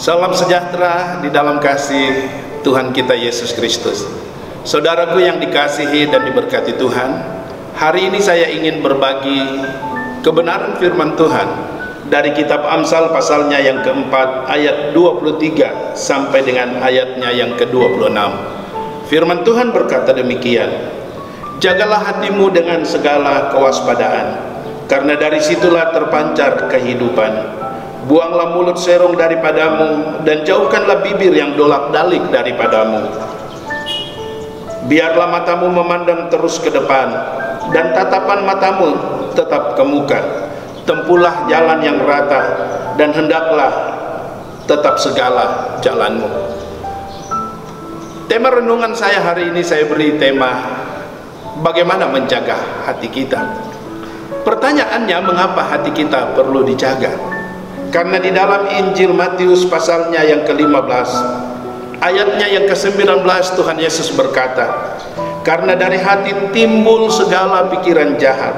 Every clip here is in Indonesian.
Salam sejahtera di dalam kasih Tuhan kita Yesus Kristus. Saudaraku yang dikasihi dan diberkati Tuhan, hari ini saya ingin berbagi kebenaran firman Tuhan dari kitab Amsal pasalnya yang keempat ayat 23 sampai dengan ayatnya yang ke-26. Firman Tuhan berkata demikian: jagalah hatimu dengan segala kewaspadaan, karena dari situlah terpancar kehidupan. Buanglah mulut serong daripadamu, dan jauhkanlah bibir yang dolak-dalik daripadamu. Biarlah matamu memandang terus ke depan, dan tatapan matamu tetap ke muka. Tempuhlah jalan yang rata, dan hendaklah tetap segala jalanmu. Tema renungan saya hari ini saya beri tema bagaimana menjaga hati kita. Pertanyaannya, mengapa hati kita perlu dijaga? Karena di dalam Injil Matius pasalnya yang ke-15 ayatnya yang ke-19 Tuhan Yesus berkata, karena dari hati timbul segala pikiran jahat,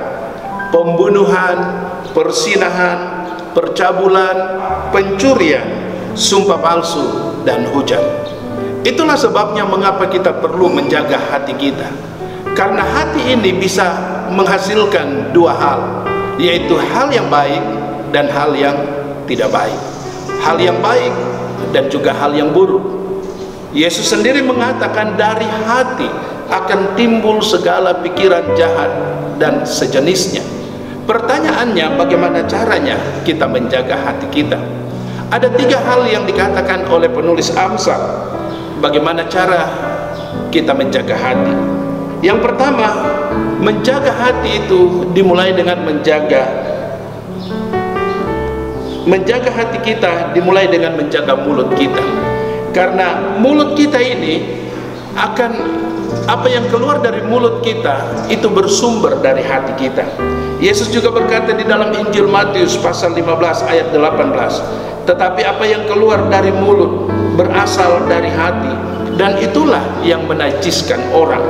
pembunuhan, persinahan, percabulan, pencurian, sumpah palsu, dan hujat. Itulah sebabnya mengapa kita perlu menjaga hati kita. Karena hati ini bisa menghasilkan dua hal, yaitu hal yang baik dan hal yang tidak baik. Hal yang baik dan juga hal yang buruk. Yesus sendiri mengatakan dari hati akan timbul segala pikiran jahat dan sejenisnya. Pertanyaannya, bagaimana caranya kita menjaga hati kita? Ada tiga hal yang dikatakan oleh penulis Amsal bagaimana cara kita menjaga hati. Yang pertama, menjaga hati itu dimulai dengan menjaga hati kita dimulai dengan menjaga mulut kita. Karena mulut kita ini akan, apa yang keluar dari mulut kita itu bersumber dari hati kita. Yesus juga berkata di dalam Injil Matius pasal 15 ayat 18, tetapi apa yang keluar dari mulut berasal dari hati, dan itulah yang menajiskan orang.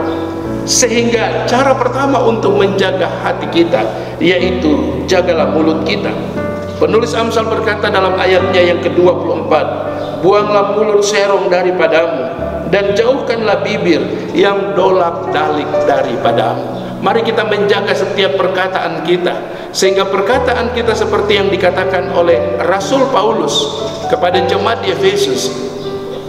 Sehingga cara pertama untuk menjaga hati kita yaitu jagalah mulut kita. Penulis Amsal berkata dalam ayatnya yang ke-24, buanglah mulut serong daripadamu, dan jauhkanlah bibir yang dolak-dalik daripadamu. Mari kita menjaga setiap perkataan kita, sehingga perkataan kita seperti yang dikatakan oleh Rasul Paulus kepada jemaat di Efesus,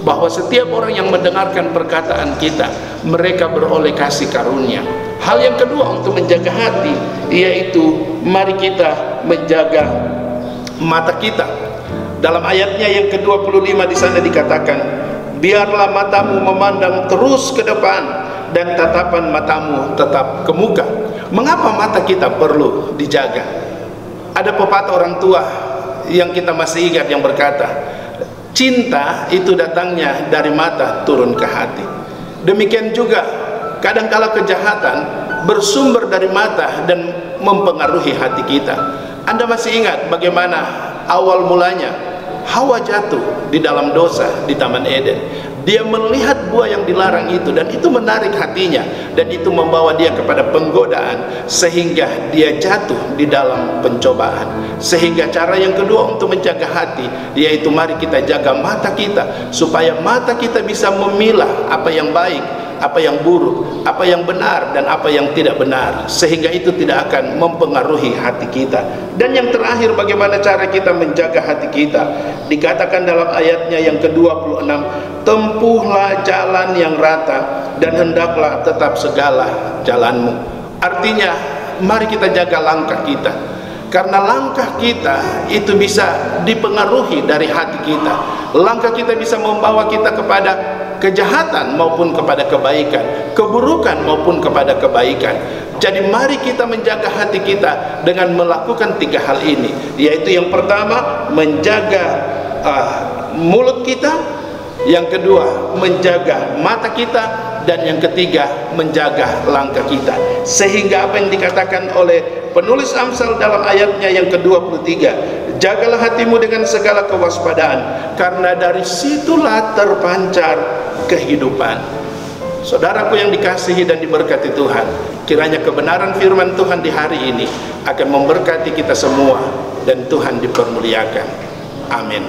bahwa setiap orang yang mendengarkan perkataan kita, mereka beroleh kasih karunia. Hal yang kedua untuk menjaga hati, yaitu mari kita menjaga mata kita. Dalam ayatnya yang ke-25 di sana dikatakan, biarlah matamu memandang terus ke depan, dan tatapan matamu tetap ke muka. Mengapa mata kita perlu dijaga? Ada pepatah orang tua yang kita masih ingat yang berkata, cinta itu datangnya dari mata turun ke hati. Demikian juga kadangkala kejahatan bersumber dari mata dan mempengaruhi hati kita. Anda masih ingat bagaimana awal mulanya Hawa jatuh di dalam dosa di Taman Eden. Dia melihat buah yang dilarang itu, dan itu menarik hatinya, dan itu membawa dia kepada penggodaan, sehingga dia jatuh di dalam pencobaan. Sehingga cara yang kedua untuk menjaga hati yaitu mari kita jaga mata kita, supaya mata kita bisa memilah apa yang baik, apa yang buruk, apa yang benar dan apa yang tidak benar, sehingga itu tidak akan mempengaruhi hati kita. Dan yang terakhir, bagaimana cara kita menjaga hati kita? Dikatakan dalam ayatnya yang ke-26, tempuhlah jalan yang rata, dan hendaklah tetap segala jalanmu. Artinya, mari kita jaga langkah kita, karena langkah kita itu bisa dipengaruhi dari hati kita. Langkah kita bisa membawa kita kepada kejahatan maupun kepada kebaikan, keburukan maupun kepada kebaikan. Jadi mari kita menjaga hati kita dengan melakukan tiga hal ini, yaitu yang pertama menjaga mulut kita, yang kedua menjaga mata kita, dan yang ketiga menjaga langkah kita. Sehingga apa yang dikatakan oleh penulis Amsal dalam ayatnya yang ke-23, jagalah hatimu dengan segala kewaspadaan, karena dari situlah terpancar kehidupan. Saudaraku yang dikasihi dan diberkati Tuhan, kiranya kebenaran firman Tuhan di hari ini akan memberkati kita semua, dan Tuhan dipermuliakan. Amin.